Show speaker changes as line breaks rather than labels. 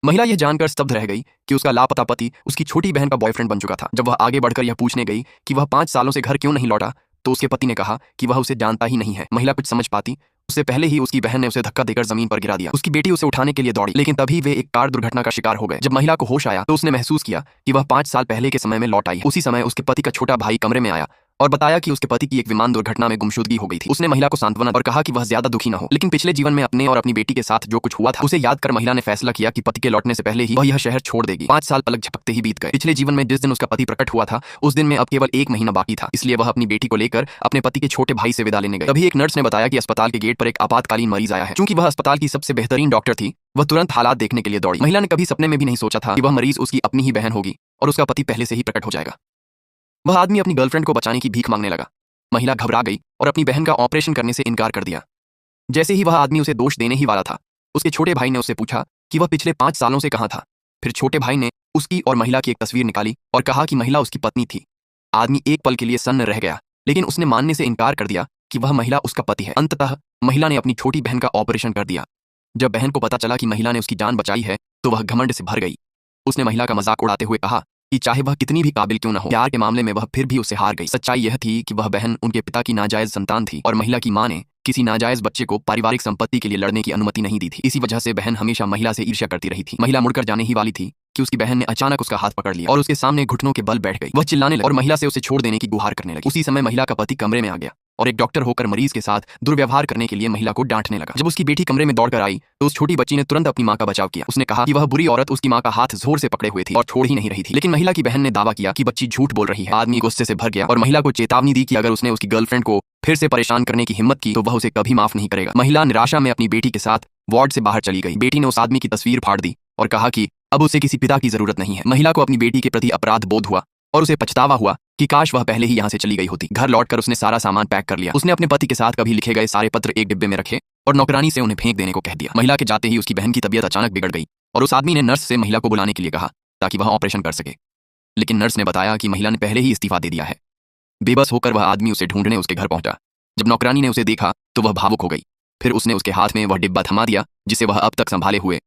महिला यह जानकर स्तब्ध रह गई कि उसका लापता पति उसकी छोटी बहन का बॉयफ्रेंड बन चुका था। जब वह आगे बढ़कर यह पूछने गई कि वह 5 सालों से घर क्यों नहीं लौटा, तो उसके पति ने कहा कि वह उसे जानता ही नहीं है। महिला कुछ समझ पाती उससे पहले ही उसकी बहन ने उसे धक्का देकर जमीन पर गिरा दिया। उसकी बेटी उसे उठाने के लिए दौड़ी, लेकिन तभी वे एक कार दुर्घटना का शिकार हो गए। जब महिला को होश आया तो उसने महसूस किया कि वह 5 साल पहले के समय में लौट आई है। उसी समय उसके पति का छोटा भाई कमरे में आया और बताया कि उसके पति की एक विमान दुर्घटना में गुमशुदगी हो गई थी। उसने महिला को सांत्वना और कहा कि वह ज्यादा दुखी न हो, लेकिन पिछले जीवन में अपने और अपनी बेटी के साथ जो कुछ हुआ था उसे याद कर महिला ने फैसला किया कि पति के लौटने से पहले ही वह यह शहर छोड़ देगी। 5 साल पलक झपकते ही बीत गए। पिछले जीवन में जिस दिन उसका पति प्रकट हुआ था उस दिन में अब केवल 1 महीना बाकी था, इसलिए वह अपनी बेटी को लेकर अपने पति के छोटे भाई से विदा लेने गए। तभी एक नर्स ने बताया कि अस्पताल के गेट पर एक आपातकालीन मरीज आया है। चूंकि वह अस्पताल की सबसे बेहतरीन डॉक्टर थी, वह तुरंत हालात देखने के लिए दौड़ी। महिला ने कभी सपने में भी नहीं सोचा था कि वह मरीज उसकी अपनी ही बहन होगी और उसका पति पहले से ही प्रकट हो जाएगा। वह आदमी अपनी गर्लफ्रेंड को बचाने की भीख मांगने लगा। महिला घबरा गई और अपनी बहन का ऑपरेशन करने से इनकार कर दिया। जैसे ही वह आदमी उसे दोष देने ही वाला था, उसके छोटे भाई ने उससे पूछा कि वह पिछले 5 सालों से कहाँ था। फिर छोटे भाई ने उसकी और महिला की एक तस्वीर निकाली और कहा कि महिला उसकी पत्नी थी। आदमी एक पल के लिए सन्न रह गया, लेकिन उसने मानने से इनकार कर दिया कि वह महिला उसका पति है। अंततः महिला ने अपनी छोटी बहन का ऑपरेशन कर दिया। जब बहन को पता चला कि महिला ने उसकी जान बचाई है तो वह घमंड से भर गई। उसने महिला का मजाक उड़ाते हुए कहा कि चाहे वह कितनी भी काबिल क्यों न हो, प्यार के मामले में वह फिर भी उससे हार गई। सच्चाई यह थी कि वह बहन उनके पिता की नाजायज संतान थी और महिला की मां ने किसी नाजायज बच्चे को पारिवारिक संपत्ति के लिए लड़ने की अनुमति नहीं दी थी। इसी वजह से बहन हमेशा महिला से ईर्ष्या करती रही थी। महिला मुड़कर जाने ही वाली थी कि उसकी बहन ने अचानक उसका हाथ पकड़ लिया और उसके सामने घुटनों के बल बैठ गई। वह चिल्लाने लगी और महिला से उसे छोड़ देने की गुहार करने लगी। उसी समय महिला का पति कमरे में आ गया और एक डॉक्टर होकर मरीज के साथ दुर्व्यवहार करने के लिए महिला को डांटने लगा। जब उसकी बेटी कमरे में दौड़कर आई तो उस छोटी बच्ची ने तुरंत अपनी मां का बचाव किया। उसने कहा कि वह बुरी औरत उसकी मां का हाथ जोर से पकड़े हुए थी और छोड़ ही नहीं रही थी, लेकिन महिला की बहन ने दावा किया कि बच्ची झूठ बोल रही है। आदमी गुस्से से भर गया और महिला को चेतावनी दी कि अगर उसने उसकी गर्लफ्रेंड को फिर से परेशान करने की हिम्मत की तो वह उसे कभी माफ नहीं करेगा। महिला निराशा में अपनी बेटी के साथ वार्ड से बाहर चली गई। बेटी ने उस आदमी की तस्वीर फाड़ दी और कहा कि अब उसे किसी पिता की जरूरत नहीं है। महिला को अपनी बेटी के प्रति अपराध बोध हुआ और उसे पछतावा हुआ कि काश वह पहले ही यहाँ से चली गई होती। घर लौटकर उसने सारा सामान पैक कर लिया। उसने अपने पति के साथ कभी लिखे गए सारे पत्र एक डिब्बे में रखे और नौकरानी से उन्हें फेंक देने को कह दिया। महिला के जाते ही उसकी बहन की तबीयत अचानक बिगड़ गई और उस आदमी ने नर्स से महिला को बुलाने के लिए कहा ताकि वह ऑपरेशन कर सके, लेकिन नर्स ने बताया कि महिला ने पहले ही इस्तीफा दे दिया है। बेबस होकर वह आदमी उसे ढूंढने उसके घर पहुंचा। जब नौकरानी ने उसे देखा तो वह भावुक हो गई। फिर उसने उसके हाथ में वह डिब्बा थमा दिया जिसे वह अब तक संभाले हुए